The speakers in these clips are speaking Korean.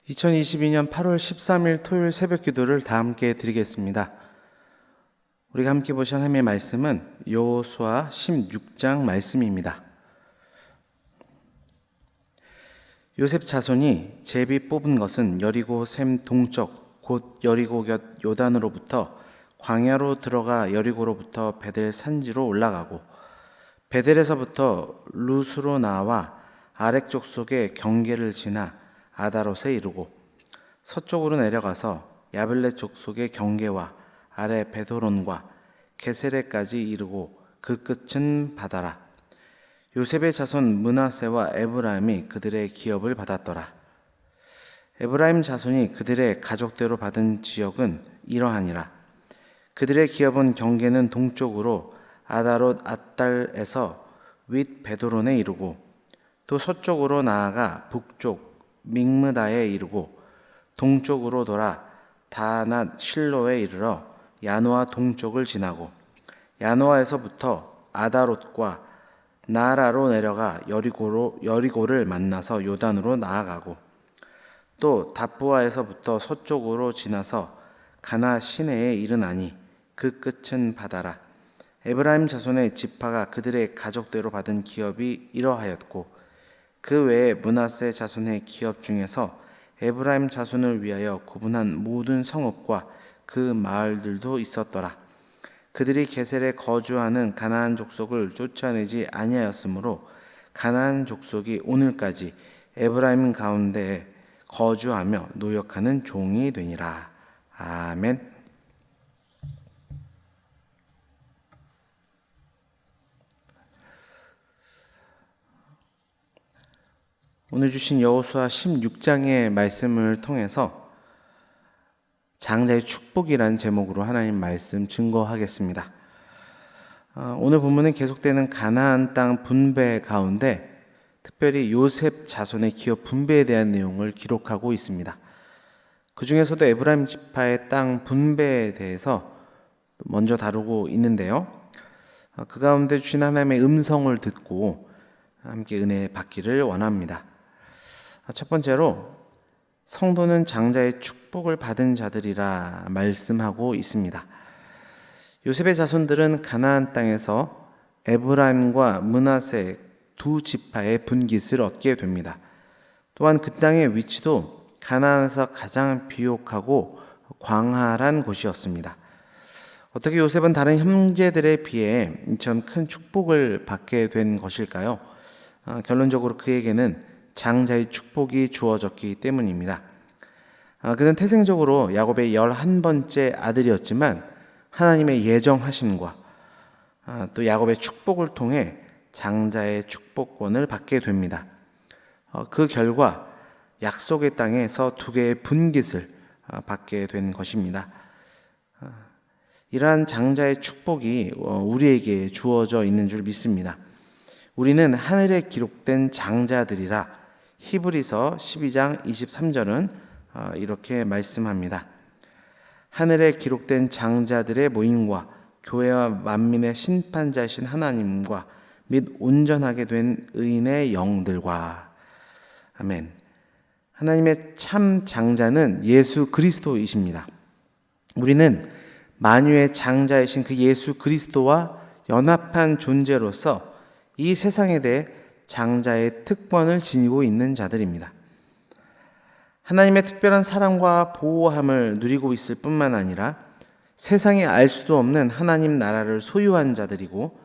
2022년 8월 13일 토요일 새벽 기도를 다 함께 드리겠습니다. 우리가 함께 보실 하나님의 말씀은 여호수아 16장 말씀입니다. 요셉 자손이 제비 뽑은 것은 여리고 샘 동쪽 곧 여리고 곁 요단으로부터 광야로 들어가 여리고로부터 베델 산지로 올라가고 베델에서부터 루스로 나와 아렉 족속의 경계를 지나 아다롯에 이르고 서쪽으로 내려가서 야벨렛 족속의 경계와 아래 베도론과 게세레까지 이르고 그 끝은 바다라. 요셉의 자손 므낫세와 에브라임이 그들의 기업을 받았더라. 에브라임 자손이 그들의 가족대로 받은 지역은 이러하니라. 그들의 기업은 경계는 동쪽으로 아다롯 앗달에서 윗 베도론에 이르고 또 서쪽으로 나아가 북쪽 믹므다에 이르고 동쪽으로 돌아 다낫 실로에 이르러 야노아 동쪽을 지나고 야노아에서부터 아다롯과 나라로 내려가 여리고를 만나서 요단으로 나아가고 또 다부아에서부터 서쪽으로 지나서 가나 시내에 이르나니 그 끝은 바다라. 에브라임 자손의 지파가 그들의 가족대로 받은 기업이 이러하였고 그 외에 므낫세 자손의 기업 중에서 에브라임 자손을 위하여 구분한 모든 성읍과 그 마을들도 있었더라. 그들이 게셀에 거주하는 가나안 족속을 쫓아내지 아니하였으므로 가나안 족속이 오늘까지 에브라임 가운데에 거주하며 노역하는 종이 되니라. 아멘. 오늘 주신 여호수아 16장의 말씀을 통해서 장자의 축복이라는 제목으로 하나님 말씀 증거하겠습니다. 오늘 본문은 계속되는 가나안 땅 분배 가운데 특별히 요셉 자손의 기업 분배에 대한 내용을 기록하고 있습니다. 그 중에서도 에브라임 지파의 땅 분배에 대해서 먼저 다루고 있는데요. 그 가운데 주신 하나님의 음성을 듣고 함께 은혜 받기를 원합니다. 첫 번째로 성도는 장자의 축복을 받은 자들이라 말씀하고 있습니다. 요셉의 자손들은 가나안 땅에서 에브라임과 므낫세 두 지파의 분깃을 얻게 됩니다. 또한 그 땅의 위치도 가나안에서 가장 비옥하고 광활한 곳이었습니다. 어떻게 요셉은 다른 형제들에 비해 이처럼 큰 축복을 받게 된 것일까요? 결론적으로 그에게는 장자의 축복이 주어졌기 때문입니다. 그는 태생적으로 야곱의 11번째 아들이었지만 하나님의 예정하심과 또 야곱의 축복을 통해 장자의 축복권을 받게 됩니다. 그 결과 약속의 땅에서 두 개의 분깃을 받게 된 것입니다. 이러한 장자의 축복이 우리에게 주어져 있는 줄 믿습니다. 우리는 하늘에 기록된 장자들이라. 히브리서 12장 23절은 이렇게 말씀합니다. 하늘에 기록된 장자들의 모임과 교회와 만민의 심판자이신 하나님과 및 온전하게 된 의인의 영들과. 아멘. 하나님의 참 장자는 예수 그리스도이십니다. 우리는 만유의 장자이신 그 예수 그리스도와 연합한 존재로서 이 세상에 대해 장자의 특권을 지니고 있는 자들입니다. 하나님의 특별한 사랑과 보호함을 누리고 있을 뿐만 아니라 세상에 알 수도 없는 하나님 나라를 소유한 자들이고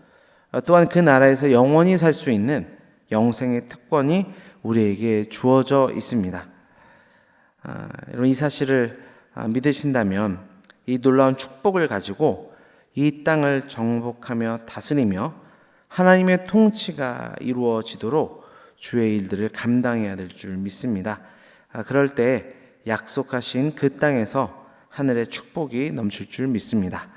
또한 그 나라에서 영원히 살 수 있는 영생의 특권이 우리에게 주어져 있습니다. 이 사실을 믿으신다면 이 놀라운 축복을 가지고 이 땅을 정복하며 다스리며 하나님의 통치가 이루어지도록 주의 일들을 감당해야 될 줄 믿습니다. 그럴 때 약속하신 그 땅에서 하늘의 축복이 넘칠 줄 믿습니다.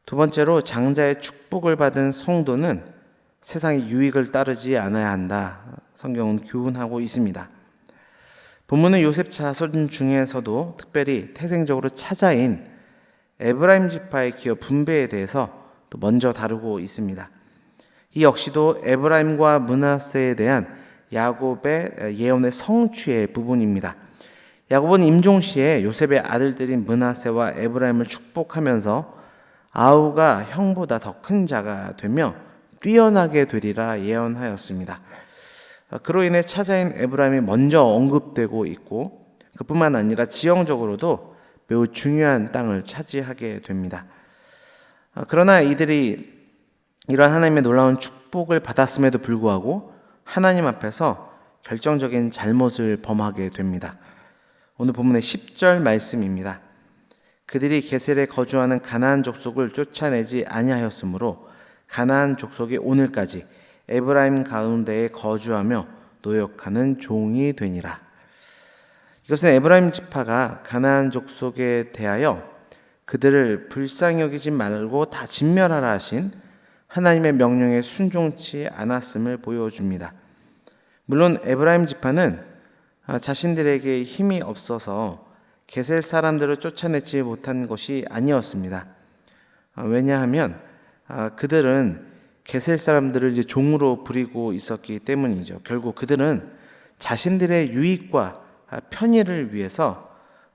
두 번째로 장자의 축복을 받은 성도는 세상의 유익을 따르지 않아야 한다. 성경은 교훈하고 있습니다. 본문은 요셉 자손 중에서도 특별히 태생적으로 차자인 에브라임 지파의 기업 분배에 대해서 또 먼저 다루고 있습니다. 이 역시도 에브라임과 므낫세에 대한 야곱의 예언의 성취의 부분입니다. 야곱은 임종시에 요셉의 아들들인 므낫세와 에브라임을 축복하면서 아우가 형보다 더 큰 자가 되며 뛰어나게 되리라 예언하였습니다. 그로 인해 차자인 에브라임이 먼저 언급되고 있고, 그뿐만 아니라 지형적으로도 매우 중요한 땅을 차지하게 됩니다. 그러나 이들이 이러한 하나님의 놀라운 축복을 받았음에도 불구하고 하나님 앞에서 결정적인 잘못을 범하게 됩니다. 오늘 본문의 10절 말씀입니다. 그들이 게셀에 거주하는 가나안 족속을 쫓아내지 아니하였으므로 가나안 족속이 오늘까지 에브라임 가운데에 거주하며 노역하는 종이 되니라. 이것은 에브라임 지파가 가나안 족속에 대하여 그들을 불쌍히 여기지 말고 다 진멸하라 하신 하나님의 명령에 순종치 않았음을 보여줍니다. 물론 에브라임 지파는 자신들에게 힘이 없어서 게셀 사람들을 쫓아내지 못한 것이 아니었습니다. 왜냐하면 그들은 게셀 사람들을 이제 종으로 부리고 있었기 때문이죠. 결국 그들은 자신들의 유익과 편의를 위해서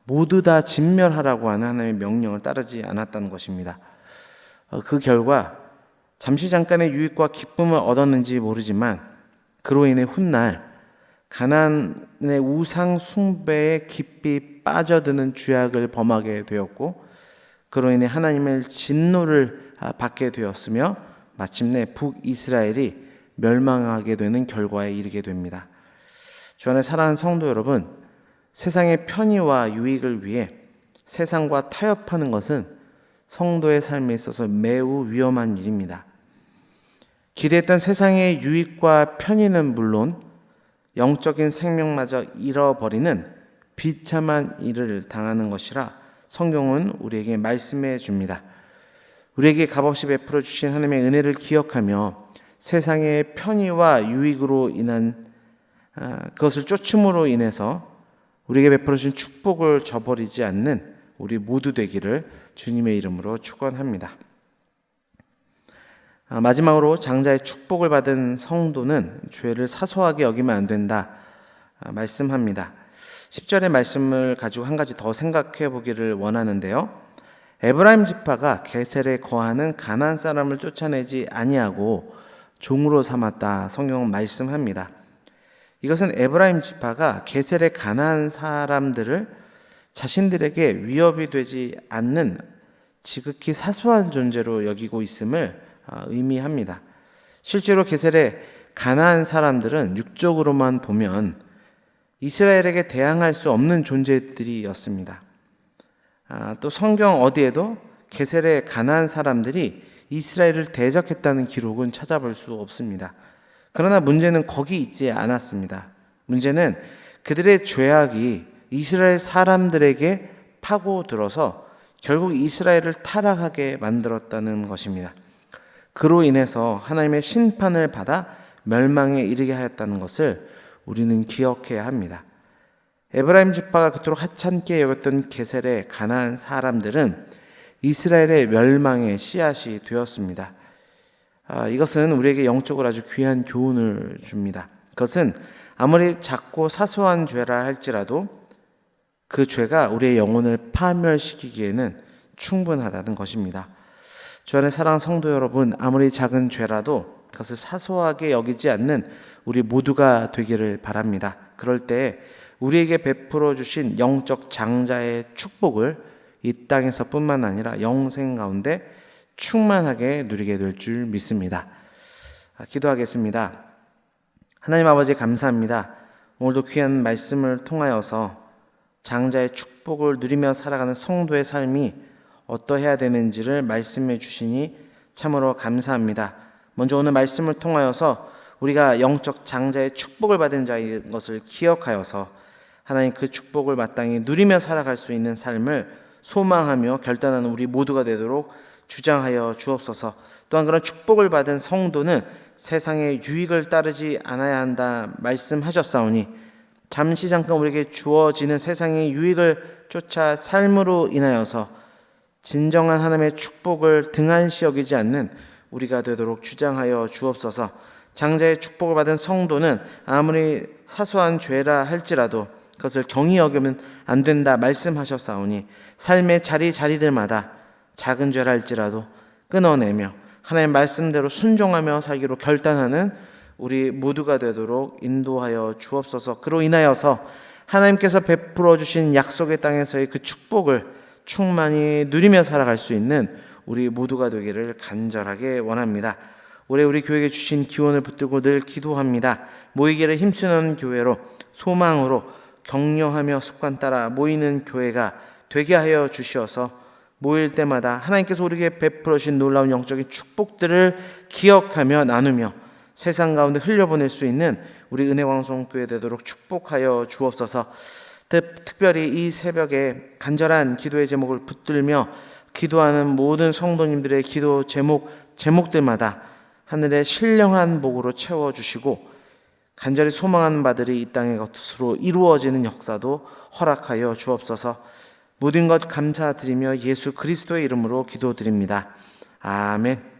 모두 다 진멸하라고 하는 하나님의 명령을 따르지 않았다는 것입니다. 그 결과 잠시 잠깐의 유익과 기쁨을 얻었는지 모르지만 그로 인해 훗날 가나안의 우상 숭배에 깊이 빠져드는 죄악을 범하게 되었고, 그로 인해 하나님의 진노를 받게 되었으며 마침내 북이스라엘이 멸망하게 되는 결과에 이르게 됩니다. 주 안에 사랑하는 성도 여러분, 세상의 편의와 유익을 위해 세상과 타협하는 것은 성도의 삶에 있어서 매우 위험한 일입니다. 기대했던 세상의 유익과 편의는 물론 영적인 생명마저 잃어버리는 비참한 일을 당하는 것이라 성경은 우리에게 말씀해 줍니다. 우리에게 값없이 베풀어 주신 하나님의 은혜를 기억하며 세상의 편의와 유익으로 인한 그것을 쫓음으로 인해서 우리에게 베풀어 주신 축복을 저버리지 않는 우리 모두 되기를 주님의 이름으로 축원합니다. 마지막으로 장자의 축복을 받은 성도는 죄를 사소하게 여기면 안 된다 말씀합니다. 10절의 말씀을 가지고 한 가지 더 생각해 보기를 원하는데요. 에브라임 지파가 게셀에 거하는 가나안 사람을 쫓아내지 아니하고 종으로 삼았다 성경은 말씀합니다. 이것은 에브라임 지파가 게셀의 가나안 사람들을 자신들에게 위협이 되지 않는 지극히 사소한 존재로 여기고 있음을 의미합니다. 실제로 게셀의 가나안 사람들은 육적으로만 보면 이스라엘에게 대항할 수 없는 존재들이었습니다. 또 성경 어디에도 게셀의 가나안 사람들이 이스라엘을 대적했다는 기록은 찾아볼 수 없습니다. 그러나 문제는 거기 있지 않았습니다. 문제는 그들의 죄악이 이스라엘 사람들에게 파고들어서 결국 이스라엘을 타락하게 만들었다는 것입니다. 그로 인해서 하나님의 심판을 받아 멸망에 이르게 하였다는 것을 우리는 기억해야 합니다. 에브라임 지파가 그토록 하찮게 여겼던 게셀의 가나안 사람들은 이스라엘의 멸망의 씨앗이 되었습니다. 이것은 우리에게 영적으로 아주 귀한 교훈을 줍니다. 그것은 아무리 작고 사소한 죄라 할지라도 그 죄가 우리의 영혼을 파멸시키기에는 충분하다는 것입니다. 주 안에 사랑하는 성도 여러분, 아무리 작은 죄라도 그것을 사소하게 여기지 않는 우리 모두가 되기를 바랍니다. 그럴 때 우리에게 베풀어 주신 영적 장자의 축복을 이 땅에서뿐만 아니라 영생 가운데 충만하게 누리게 될 줄 믿습니다. 기도하겠습니다. 하나님 아버지 감사합니다. 오늘도 귀한 말씀을 통하여서 장자의 축복을 누리며 살아가는 성도의 삶이 어떠해야 되는지를 말씀해 주시니 참으로 감사합니다. 먼저 오늘 말씀을 통하여서 우리가 영적 장자의 축복을 받은 자인 것을 기억하여서 하나님 그 축복을 마땅히 누리며 살아갈 수 있는 삶을 소망하며 결단하는 우리 모두가 되도록 주장하여 주옵소서. 또한 그런 축복을 받은 성도는 세상의 유익을 따르지 않아야 한다 말씀하셨사오니 잠시 잠깐 우리에게 주어지는 세상의 유익을 쫓아 삶으로 인하여서 진정한 하나님의 축복을 등한시 여기지 않는 우리가 되도록 주장하여 주옵소서. 장자의 축복을 받은 성도는 아무리 사소한 죄라 할지라도 그것을 경히 여기면 안 된다 말씀하셨사오니 삶의 자리자리들마다 작은 죄라 할지라도 끊어내며 하나님의 말씀대로 순종하며 살기로 결단하는 우리 모두가 되도록 인도하여 주옵소서. 그로 인하여서 하나님께서 베풀어 주신 약속의 땅에서의 그 축복을 충만히 누리며 살아갈 수 있는 우리 모두가 되기를 간절하게 원합니다. 올해 우리 교회에 주신 기원을 붙들고 늘 기도합니다. 모이기를 힘쓰는 교회로, 소망으로, 격려하며 습관 따라 모이는 교회가 되게 하여 주시어서 모일 때마다 하나님께서 우리에게 베풀어 주신 놀라운 영적인 축복들을 기억하며 나누며 세상 가운데 흘려보낼 수 있는 우리 은혜방송교회 되도록 축복하여 주옵소서. 특별히 이 새벽에 간절한 기도의 제목을 붙들며 기도하는 모든 성도님들의 기도 제목들마다 하늘의 신령한 복으로 채워주시고 간절히 소망하는 바들이 이 땅의 것으로 이루어지는 역사도 허락하여 주옵소서. 모든 것 감사드리며 예수 그리스도의 이름으로 기도드립니다. 아멘.